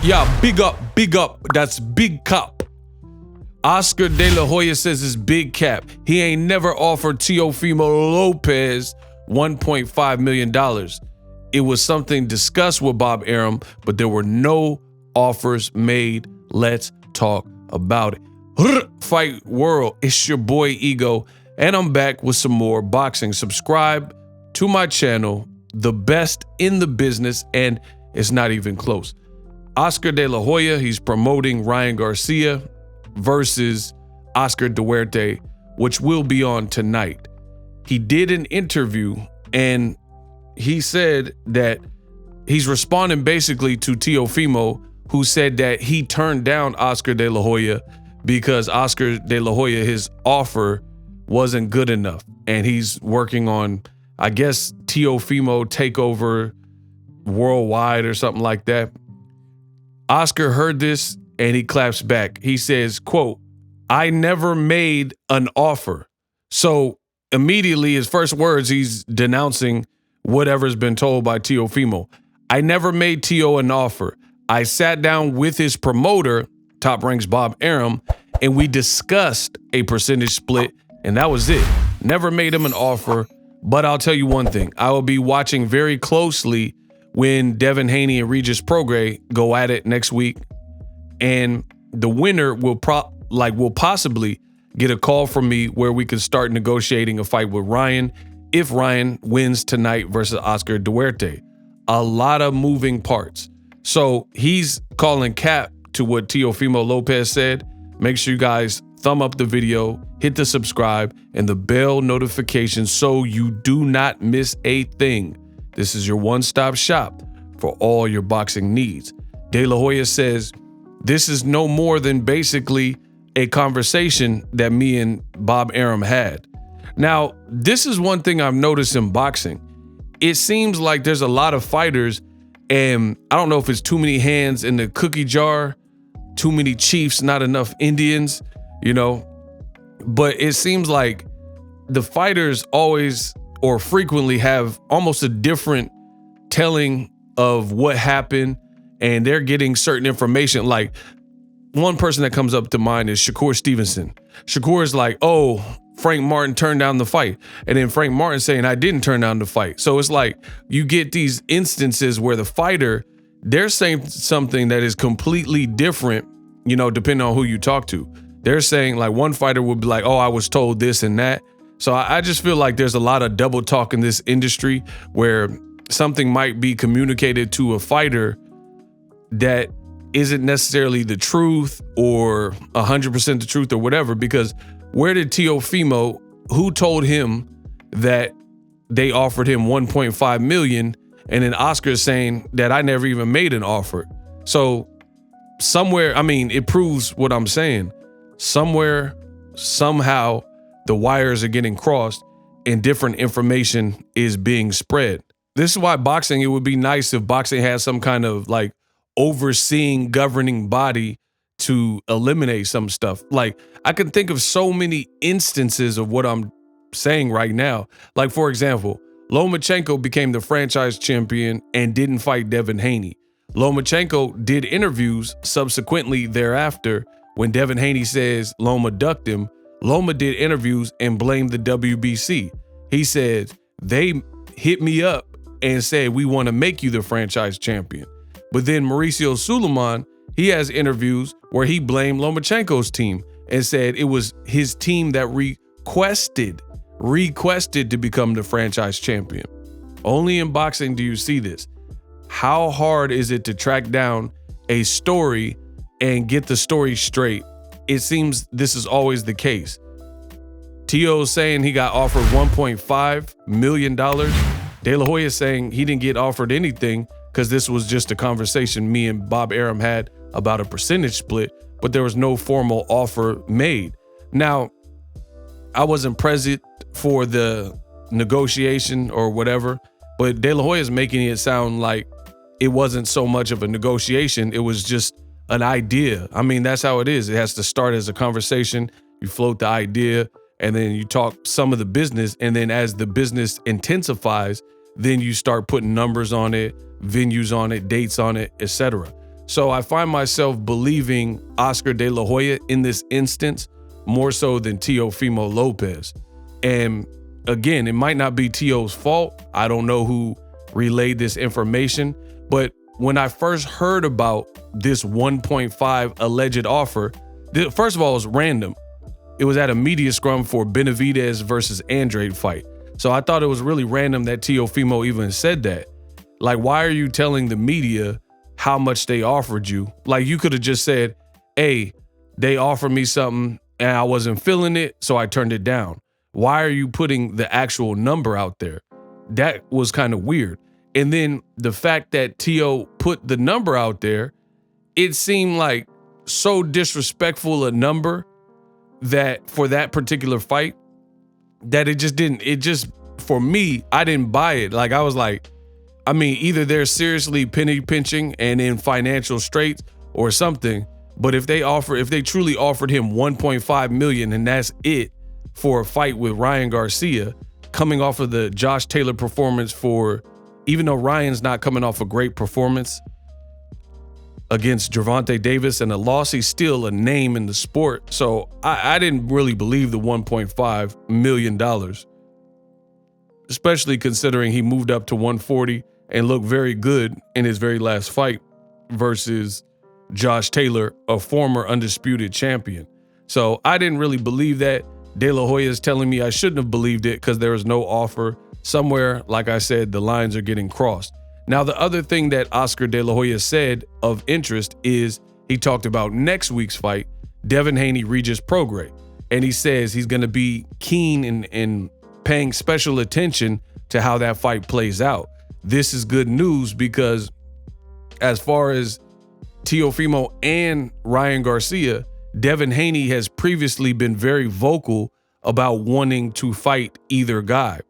Yeah, big up. That's big cop. Oscar De La Hoya says it's big cap. He ain't never offered Teofimo Lopez $1.5 million. It was something discussed with Bob Arum, but there were no offers made. Let's talk about it. Fight World, it's your boy Ego, and I'm back with some more boxing. Subscribe to my channel, the best in the business, and it's not even close. Oscar De La Hoya, he's promoting Ryan Garcia versus Oscar Duarte, which will be on tonight. He did an interview and he said that he's responding basically to Teofimo, who said that he turned down Oscar De La Hoya because Oscar De La Hoya, his offer wasn't good enough. And he's working on, I guess, Teofimo takeover worldwide or something like that. Oscar heard this and he claps back. He says, quote, "I never made an offer." So immediately his first words, he's denouncing whatever's been told by Teofimo. "I never made Teo an offer. I sat down with his promoter, Top Rank's Bob Arum, and we discussed a percentage split, and that was it. Never made him an offer, but I'll tell you one thing. I will be watching very closely when Devin, Haney, and Regis Prograis go at it next week, and the winner will possibly get a call from me where we can start negotiating a fight with Ryan if Ryan wins tonight versus Oscar Duarte." A lot of moving parts. So he's calling cap to what Teofimo Lopez said. Make sure you guys thumb up the video, hit the subscribe, and the bell notification so you do not miss a thing. This is your one-stop shop for all your boxing needs. De La Hoya says, "This is no more than basically a conversation that me and Bob Arum had." Now, this is one thing I've noticed in boxing. It seems like there's a lot of fighters, and I don't know if it's too many hands in the cookie jar, too many chiefs, not enough Indians, but it seems like the fighters always or frequently have almost a different telling of what happened, and they're getting certain information. Like, one person that comes up to mind is Shakur Stevenson. Shakur is like, "Oh, Frank Martin turned down the fight." And then Frank Martin saying, "I didn't turn down the fight." So it's like you get these instances where the fighter, they're saying something that is completely different, depending on who you talk to. They're saying, like, one fighter would be like, "Oh, I was told this and that." So I just feel like there's a lot of double talk in this industry where something might be communicated to a fighter that isn't necessarily the truth or 100% the truth or whatever. Because where did Teofimo, who told him that they offered him 1.5 million, and then Oscar saying that I never even made an offer? So somewhere, it proves what I'm saying. Somewhere, somehow, the wires are getting crossed and different information is being spread. This is why boxing, it would be nice if boxing had some kind of like overseeing governing body to eliminate some stuff. Like, I can think of so many instances of what I'm saying right now. Like, for example, Lomachenko became the franchise champion and didn't fight Devin Haney. Lomachenko did interviews subsequently thereafter when Devin Haney says Loma ducked him. Loma did interviews and blamed the WBC. He said, "They hit me up and said, we want to make you the franchise champion." But then Mauricio Suleiman, he has interviews where he blamed Lomachenko's team and said it was his team that requested to become the franchise champion. Only in boxing do you see this. How hard is it to track down a story and get the story straight? It seems this is always the case. Teo saying he got offered $1.5 million. De La Hoya saying he didn't get offered anything because this was just a conversation me and Bob Arum had about a percentage split, but there was no formal offer made. Now, I wasn't present for the negotiation or whatever, but De La Hoya is making it sound like it wasn't so much of a negotiation. It was just an idea. That's how it is. It has to start as a conversation. You float the idea and then you talk some of the business. And then as the business intensifies, then you start putting numbers on it, venues on it, dates on it, etc. So I find myself believing Oscar De La Hoya in this instance more so than Teofimo Lopez. And again, it might not be Teo's fault. I don't know who relayed this information, but when I first heard about this 1.5 alleged offer, first of all, it was random. It was at a media scrum for Benavidez versus Andrade fight. So I thought it was really random that Teofimo even said that. Like, why are you telling the media how much they offered you? Like, you could have just said, hey, they offered me something and I wasn't feeling it, so I turned it down. Why are you putting the actual number out there? That was kind of weird. And then the fact that Teo put the number out there, it seemed like so disrespectful a number that for that particular fight that for me, I didn't buy it. Like, I was like, I mean, either they're seriously penny pinching and in financial straits or something, but if they truly offered him 1.5 million and that's it for a fight with Ryan Garcia, coming off of the Josh Taylor performance even though Ryan's not coming off a great performance against Gervonta Davis and a loss, he's still a name in the sport. So I didn't really believe the $1.5 million, especially considering he moved up to 140 and looked very good in his very last fight versus Josh Taylor, a former undisputed champion. So I didn't really believe that. De La Hoya is telling me I shouldn't have believed it because there was no offer. Somewhere, like I said, the lines are getting crossed. Now, the other thing that Oscar De La Hoya said of interest is he talked about next week's fight, Devin Haney, Regis Prograis. And he says he's going to be keen in paying special attention to how that fight plays out. This is good news because as far as Teofimo and Ryan Garcia, Devin Haney has previously been very vocal about wanting to fight either guy.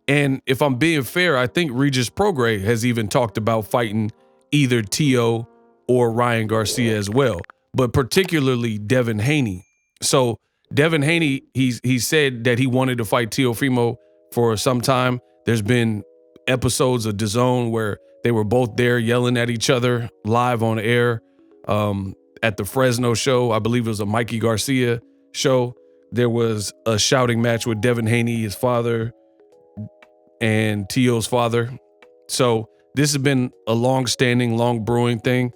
And if I'm being fair, I think Regis Prograis has even talked about fighting either Teo or Ryan Garcia as well, but particularly Devin Haney. So Devin Haney, he said that he wanted to fight Teofimo for some time. There's been episodes of DAZN where they were both there yelling at each other live on air. At the Fresno show, I believe it was a Mikey Garcia show, there was a shouting match with Devin Haney, his father, and Teo's father. So this has been a long-standing, long-brewing thing.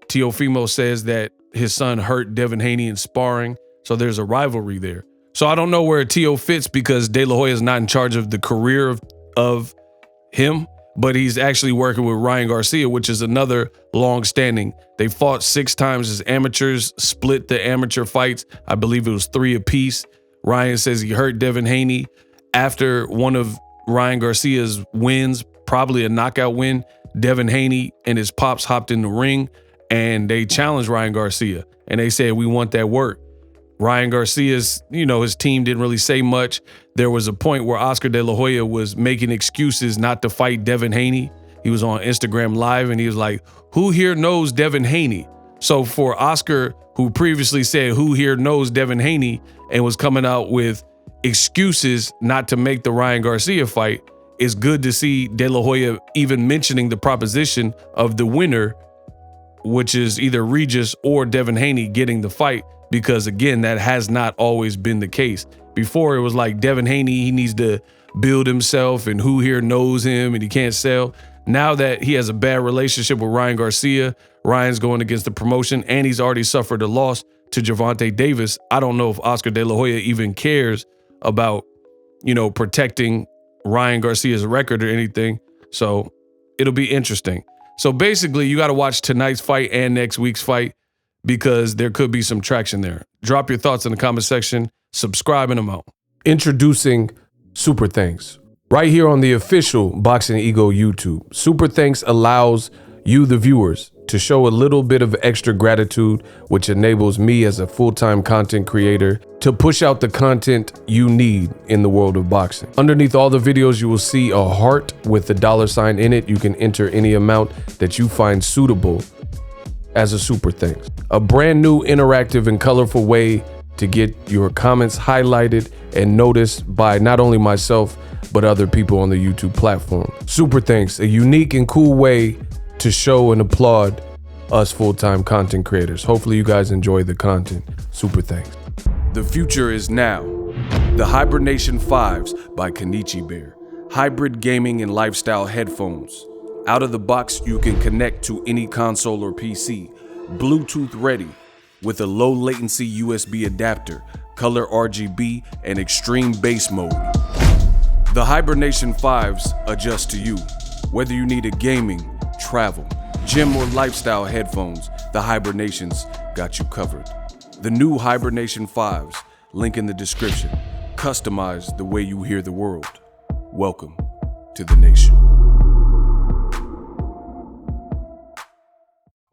Teofimo says that his son hurt Devin Haney in sparring, so there's a rivalry there. So I don't know where Teo fits because De La Hoya is not in charge of the career of him, but he's actually working with Ryan Garcia, which is another long-standing. They fought 6 times as amateurs, split the amateur fights. I believe it was 3 apiece. Ryan says he hurt Devin Haney. After one of Ryan Garcia's wins, probably a knockout win, Devin Haney and his pops hopped in the ring and they challenged Ryan Garcia. And they said, we want that work. Ryan Garcia's, his team didn't really say much. There was a point where Oscar De La Hoya was making excuses not to fight Devin Haney. He was on Instagram Live and he was like, who here knows Devin Haney? So for Oscar, who previously said, who here knows Devin Haney, and was coming out with excuses not to make the Ryan Garcia fight, it's good to see De La Hoya even mentioning the proposition of the winner, which is either Regis or Devin Haney, getting the fight. Because again, that has not always been the case. Before it was like Devin Haney, he needs to build himself and who here knows him and he can't sell. Now that he has a bad relationship with Ryan Garcia, Ryan's going against the promotion and he's already suffered a loss to Gervonta Davis. I don't know if Oscar De La Hoya even cares about, protecting Ryan Garcia's record or anything. So it'll be interesting. So basically you got to watch tonight's fight and next week's fight, because there could be some traction there. Drop your thoughts in the comment section. Subscribe and I'm out. Introducing Super Thanks. Right here on the official Boxingego YouTube. Super Thanks allows you, the viewers, to show a little bit of extra gratitude, which enables me as a full-time content creator to push out the content you need in the world of boxing. Underneath all the videos, you will see a heart with the $sign in it. You can enter any amount that you find suitable as a Super Thanks. A brand new interactive and colorful way to get your comments highlighted and noticed by not only myself, but other people on the YouTube platform. Super Thanks, a unique and cool way to show and applaud us full-time content creators. Hopefully you guys enjoy the content. Super thanks. The future is now. The Hibernation 5s by Kenichi Bear. Hybrid gaming and lifestyle headphones. Out of the box, you can connect to any console or PC. Bluetooth ready with a low latency USB adapter, color RGB, and extreme bass mode. The Hibernation 5s adjust to you. Whether you need a gaming, travel, gym, or lifestyle headphones, the Hibernations got you covered. The new Hibernation 5s, link in the description. Customize the way you hear the world. Welcome to the nation.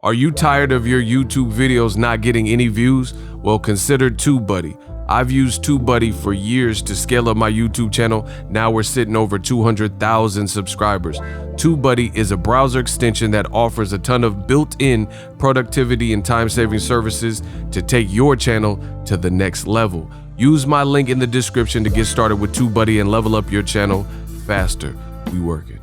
Are you tired of your YouTube videos not getting any views? Well, consider TubeBuddy. I've used TubeBuddy for years to scale up my YouTube channel. Now we're sitting over 200,000 subscribers. TubeBuddy is a browser extension that offers a ton of built-in productivity and time-saving services to take your channel to the next level. Use my link in the description to get started with TubeBuddy and level up your channel faster. We working.